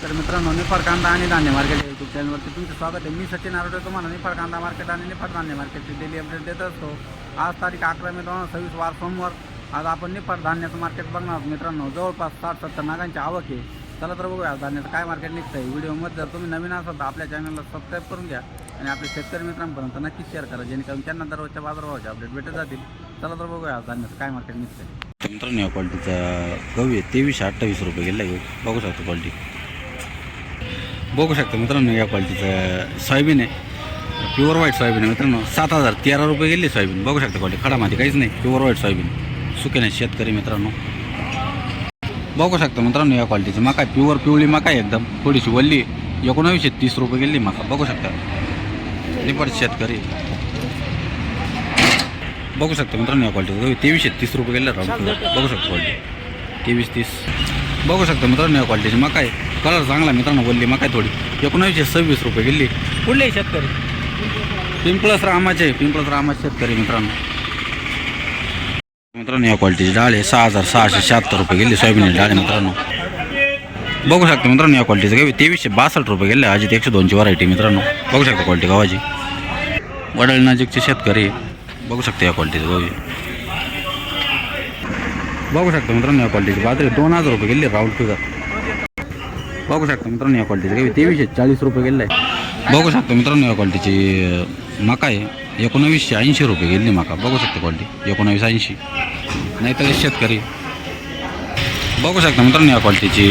तर मित्रांनो, निफाड कांदा आणि धान्य मार्केट या यूट्यूब चॅनलवरती तुमचं स्वागत आहे. मी सचिन आरोटे तुम्हाला निफाड कांदा मार्केट आणि निफाड धान्य मार्केटची डेली अपडेट देत असतो. आज तारीख 11 मे 2026 वार सोमवार. आज आपण निफाड धान्याचं मार्केट बघणार आहोत. मित्रांनो, जवळपास 60-70 नागांची आवक आहे. चला तर बघूया धान्याचं काय मार्केट निघतं आहे. व्हिडिओमध्ये जर तुम्ही नवीन असाल तर आपल्या चॅनलला सबस्क्राईब करून घ्या आणि आपल्या शेतकरी मित्रांपर्यंत नक्कीच शेअर करा, जेणेकरून त्यांना दररोजच्या बाजारभावाचे अपडेट भेटत जातील. चला तर बघूया धान्याचं काय मार्केट निघतं आहे. मित्रांनो, या क्वालिटीचा गहू आहे 2328 रुपये गेला गहू. बघू शकतो क्वालिटी, बघू शकता मित्रांनो. या क्वालिटीचा सोयाबीन आहे, प्युअर व्हाईट सोयाबीन आहे मित्रांनो. 7013 रुपये गेली सोयाबीन. बघू शकता क्वालिटी, खडामध्ये काहीच नाही, प्युअर व्हाईट सोयाबीन. सुकेने शेतकरी मित्रांनो बघू शकता मित्रांनो. या क्वालिटीची मका आहे, प्युअर पिवळी मका आहे, एकदम थोडीशी वल्ली. 1930 रुपये गेली मका. बघू शकता, निफाड शेतकरी. बघू शकता मित्रांनो, या क्वालिटीचा 2330 रुपये गेले राऊंड. बघू शकता क्वालिटी 2330. बघू शकता मित्रांनो, या क्वालिटीची मका आहे, कलर चांगला मित्रांनो, वल्ली मका आहे थोडी. 1926 रुपये गेली. कुठले शेतकरी? पिंपळस रामाचे शेतकरी मित्रांनो. मित्रांनो, या क्वालिटीची डाळ आहे 6676 रुपये गेली. सोयाबीन डाळ आहे मित्रांनो. बघू शकता मित्रांनो, या क्वालिटीचं गहू 2362 रुपये गेले. अजित 102ची व्हरायटी मित्रांनो. बघू शकता क्वालिटी गव्हाची. वडळ नजीकचे शेतकरी. बघू शकता या क्वालिटीचं गहू. बघू शकता मित्रांनो, या क्वालिटीची बाजरी 2000 रुपये गेली राऊंड फिगर. बघू शकता मित्रांनो, या क्वालिटीचं गहू 2340 रुपये गेले. बघू शकता मित्रांनो, या क्वालिटीची मका आहे 1980 रुपये गेली मका. बघू शकता क्वालिटी 1980. नाही तर शेतकरी. बघू शकता मित्रांनो, या क्वालिटीची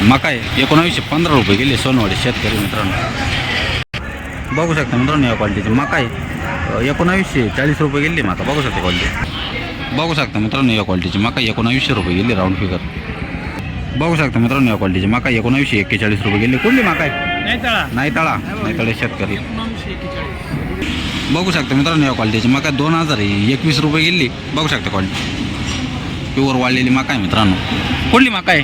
मका आहे 1915 रुपये गेली. सोनवाडी शेतकरी मित्रांनो. बघू शकता मित्रांनो, या क्वालिटीची मका आहे 1940 रुपये गेली मका. बघू शकता क्वालिटी. बघू शकता मित्रांनो, या क्वालिटीची मका 1900 रुपये गेली राऊंड फिगर. बघू शकता मित्रांनो, या क्वालिटीची मका 1941 रुपये गेली. कुठली मका आहे? नाही तळा शेतकरी. बघू शकता मित्रांनो, या क्वालिटीची मका 2021 रुपये गेली. बघू शकता क्वालिटी, प्युअर वाळलेली मका आहे मित्रांनो. कुठली मका आहे?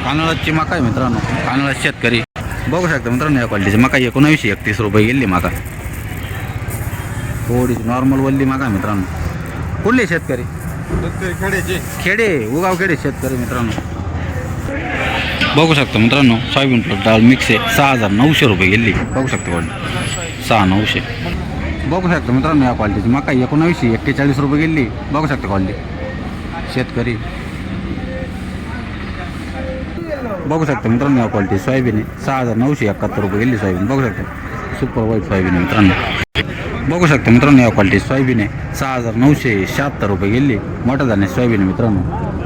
कांदळची मका आहे मित्रांनो. कांदळात शेतकरी. बघू शकता मित्रांनो, या क्वालिटीची मका 1931 रुपये गेली मका. थोडीशी नॉर्मल वल्ली मका आहे मित्रांनो. कुठले शेतकरी? खेडे, उगाव खेडे शेतकरी मित्रांनो. बघू शकता मित्रांनो, सोयाबीन प्लस डाळ मिक्स आहे 6900 रुपये गेली. बघू शकता क्वालिटी 6900. बघू शकता मित्रांनो, या क्वालिटीची मका 1941 रुपये गेली. बघू शकता क्वालिटी शेतकरी. बघू शकता मित्रांनो, या क्वालिटी सोयाबीन आहे 6971 रुपये गेली सोयाबीन. बघू शकता सुपर व्हाईट सोयाबीन आहे मित्रांनो. बघू शकता मित्रांनो, या क्वालिटी सोयाबीन आहे 6976 रुपये गेली. मोठा धान्य सोयाबीन मित्रांनो,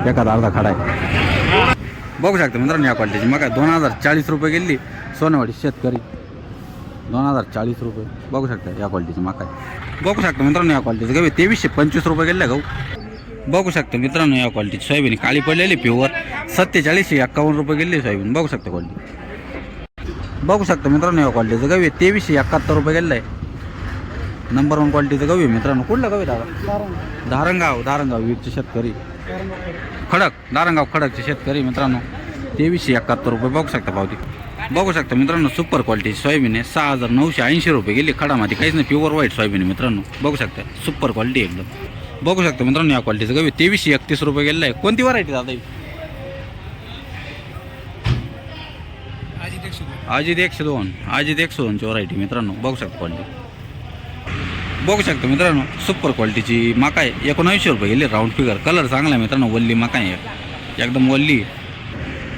एखादा अर्धा खडा आहे. बघू शकता मित्रांनो, या क्वालिटीची मका 2040 रुपये गेली. सोनवाडी शेतकरी 2040 रुपये. बघू शकता या क्वालिटीची मका आहे. बघू शकता मित्रांनो, या क्वालिटीचं गहू 2325 रुपये गेले गहू. बघू शकता मित्रांनो, या क्वालिटीची सोयाबीन काळी पडलेली प्युअर 4751 रुपये गेली सोयाबीन. बघू शकता क्वालिटी. बघू शकता मित्रांनो, या क्वालिटीचं गहू 2371 रुपये गेलं आहे. नंबर 1 क्वालिटीचं गहू आहे मित्रांनो. कुठलं गहू आहे दादा? धारणगाव वीरचे शेतकरी. धारणगाव खडकचे शेतकरी मित्रांनो. 2371 रुपये. बघू शकता पावती. बघू शकता मित्रांनो, सुपर क्वालिटी सोयाबीन आहे 6980 रुपये गेली. खडामध्ये काहीच नाही, प्युअर व्हाईट सोयाबीन आहे मित्रांनो. बघू शकता सुपर क्वालिटी एकदम. बघू शकता मित्रांनो, या क्वालिटीचं गहू 2331 रुपये गेलं आहे. कोणती व्हरायटी दादा? अजित 102ची व्हरायटी मित्रांनो. बघू शकता क्वालिटी. बघू शकता मित्रांनो, सुपर क्वालिटीची मका आहे 1900 रुपये गेली राऊंड फिगर. कलर चांगला आहे मित्रांनो, वल्ली मका आहे एकदम वल्ली.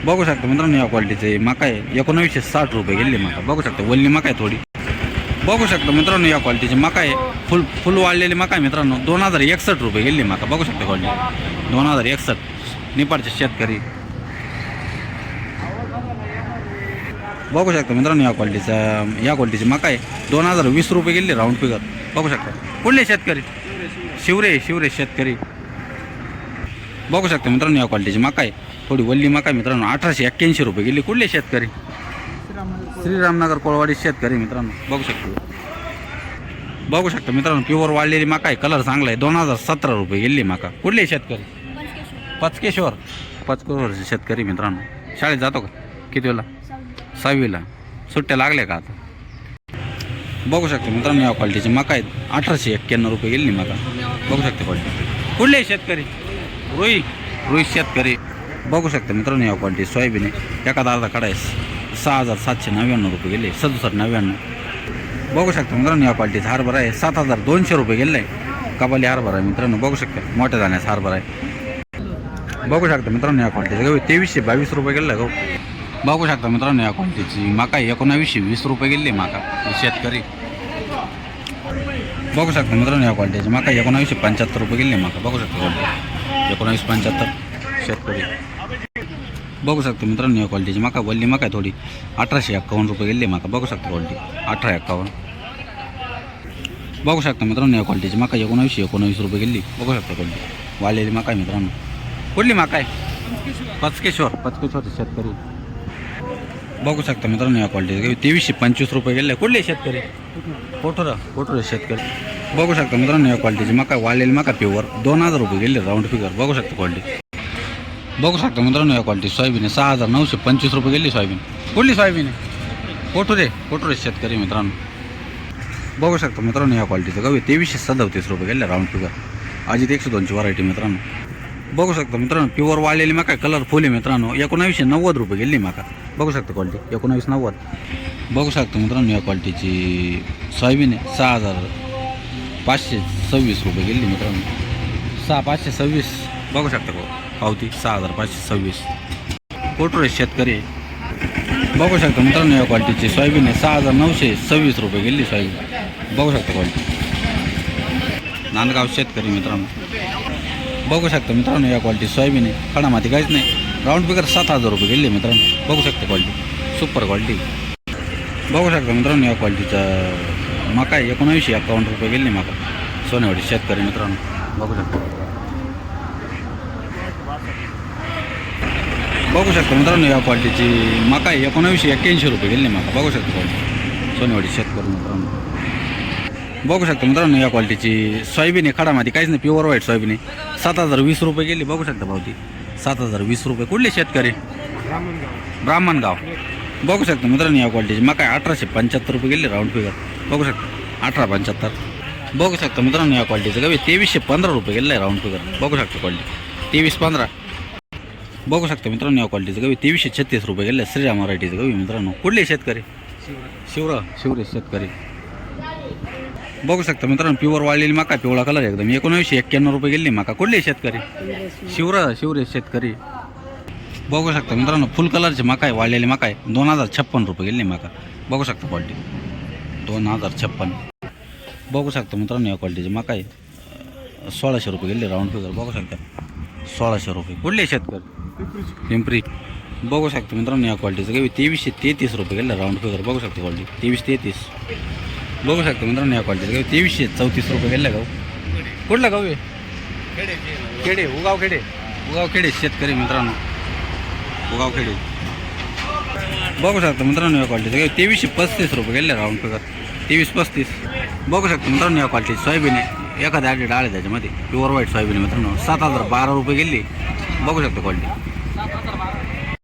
बघू शकता मित्रांनो, या क्वालिटीचे मका आहे 1960 रुपये गेली मका. बघू शकता वल्ली मका आहे थोडी. बघू शकता मित्रांनो, या क्वालिटीची मका आहे फुल वाळलेली मका आहे मित्रांनो. 2061 रुपये गेली मका. बघू शकता क्वालिटी 2061. निफाडचे शेतकरी. बघू शकता मित्रांनो, या क्वालिटीची मका आहे 2020 रुपये गेली राऊंड फिगर. बघू शकता. कुठले शेतकरी? शिवरे शेतकरी. बघू शकता मित्रांनो, या क्वालिटीची मका आहे थोडी वल्ली मका आहे मित्रांनो. 1881 रुपये गेली. कुठले शेतकरी? श्रीरामनगर कोळवाडी शेतकरी मित्रांनो. बघू शकता मित्रांनो, प्युअर वाळलेली मका आहे, कलर चांगला आहे. 2017 रुपये गेली मका. कुठले शेतकरी? पचकेश्वर शेतकरी मित्रांनो. शाळेत जातो का? किती वेळेला? 6वीला. सुट्ट्या लागल्या का आता? बघू शकता मित्रांनो, या क्वालिटीची मका आहेत 1891 रुपये गेली मका. बघू शकता क्वालिटी. कुठले शेतकरी? रोहित शेतकरी बघू शकता मित्रांनो या क्वालिटी सोयाबीन आहे एखादा अर्धा कडा आहे 6,799 रुपये गेले 67,99. बघू शकता मित्रांनो या क्वालिटीचा हरभरा आहे 7,200 रुपये गेले कबाली हरभरा आहे मित्रांनो. बघू शकता मोठ्या दाण्याचा हरभरा आहे. बघू शकता मित्रांनो या क्वालिटीचा गहू 2322 रुपये गेला गहू. बघू शकता मित्रांनो या क्वालिटीची मका 1920 रुपये गेली मका शेतकरी. बघू शकता मित्रांनो या क्वालिटीची मका 1975 रुपये गेली मका. बघू शकता क्वालिटी 1975 शेतकरी. बघू शकता मित्रांनो या क्वालिटीची मका वल्ली मका आहे थोडी 1851 रुपये गेली मका. बघू शकता क्वालिटी 1851. बघू शकता मित्रांनो या क्वालिटीची मका 1919 रुपये गेली. बघू शकता क्वालिटी वाळलेली मका आहे मित्रांनो. कुठली मका आहे पचकेश्वर शेतकरी. बघू शकता मित्रांनो या क्वालिटीची 2325 रुपये गेले. कुठले शेतकरी कोठोरा शेतकरी. बघू शकता मित्रांनो या क्वालिटीची मका वाळलेली मका प्युअर 2000 रुपये गेले राऊंड फिगर. बघू शकता क्वालिटी. बघू शकता मित्रांनो या क्वालिटी सोयाबीन आहे 6,925 रुपये गेली सोयाबीन. कुठली सोयाबीन आहे कोठोरे शेतकरी मित्रांनो. बघू शकता मित्रांनो या क्वालिटीचं गहू 2337 रुपये गेले राऊंड फिगर. अजित 102ची व्हरायटी मित्रांनो. बघू शकता मित्रांनो प्युअर वाळलेली मका कलरफुल आहे मित्रांनो 1990 रुपये गेली मका. बघू शकता क्वालिटी 1990. बघू शकता मित्रांनो या क्वालिटीची सोयाबीन आहे 6,526 रुपये गेली मित्रांनो. 6,526. बघू शकता पावती 6,526 कोठोरे शेतकरी. बघू शकता मित्रांनो या क्वालिटीची सोयाबीन आहे 6,926 रुपये गेली सोयाबीन. बघू शकता क्वालिटी नांदगाव शेतकरी मित्रांनो. बघू शकता मित्रांनो या क्वालिटी सोयाबीन आहे खडामाती काहीच नाही राऊंड फिगर 7,000 रुपये गेले मित्रांनो. बघू शकता क्वालिटी सुपर क्वालिटी. बघू शकता मित्रांनो या क्वालिटीचा मका 1951 रुपये गेली मका सोनेवाडी शेतकरी मित्रांनो. बघू शकता. बघू शकता मित्रांनो या क्वालिटीची मका 1981 रुपये गेली मका. बघू शकता क्वालिटी सोनेवाडी शेतकरी मित्रांनो. बघू शकता मित्रांनो या क्वालिटीची सोयाबीन आहे खडामाती काहीच नाही प्युअर व्हाईट सोयाबीन आहे 7,020 रुपये गेली. बघू शकता पावती 7,020 रुपये. कुठले शेतकरी ब्राह्मणगाव. बघू शकता मित्रांनो या क्वालिटीची मका 1875 रुपये गेली राऊंड फिगर. बघू शकता 1875. बघू शकता मित्रांनो या क्वालिटीचं गहू 2315 रुपये गेलं आहे राऊंड फिगर. बघू शकता क्वालिटी 2315. बघू शकता मित्रांनो या क्वालिटीचं गहू 2336 रुपये गेलं आहे श्रीराम व्हरायटीचं गहू मित्रांनो. कुठले शेतकरी शिवरे शेतकरी. बघू शकता मित्रांनो प्युअर वाळलेली मका पिवळा कलर एकदम 1991 रुपये गेली मका. कुठले शेतकरी शिवरे शेतकरी. बघू शकता मित्रांनो फुल कलरची मका आहे वाळलेली मका आहे 2056 रुपये गेली मका. बघू शकता क्वालिटी 2056. बघू शकता मित्रांनो या क्वालिटीची मका आहे 1600 रुपये गेली राऊंड फिगर. बघू शकता 1600 रुपये. कुठले शेतकरी पिंपरी. बघू शकता मित्रांनो या क्वालिटीचं गहू 2333 रुपये गेले राऊंड फिगर. बघू शकता क्वालिटी 2333. बघू शकता मित्रांनो या क्वालिटीचं गहू 2334 रुपये गेले गहू. कुठला गहू आहे उगाव खेडे शेतकरी मित्रांनो उगाव खेडे. बघू शकता मित्रांनो या क्वालिटीचं गहू 2335 रुपये गेले राऊंड फिगर 2335. बघू शकता मित्रांनो या क्वालिटीची सोयाबीन आहे एखाद्या आधी डाळ आहे त्याच्यामध्ये प्युअर व्हाईट सोयाबीन मित्रांनो 7,012 रुपये गेली. बघू शकता क्वालिटी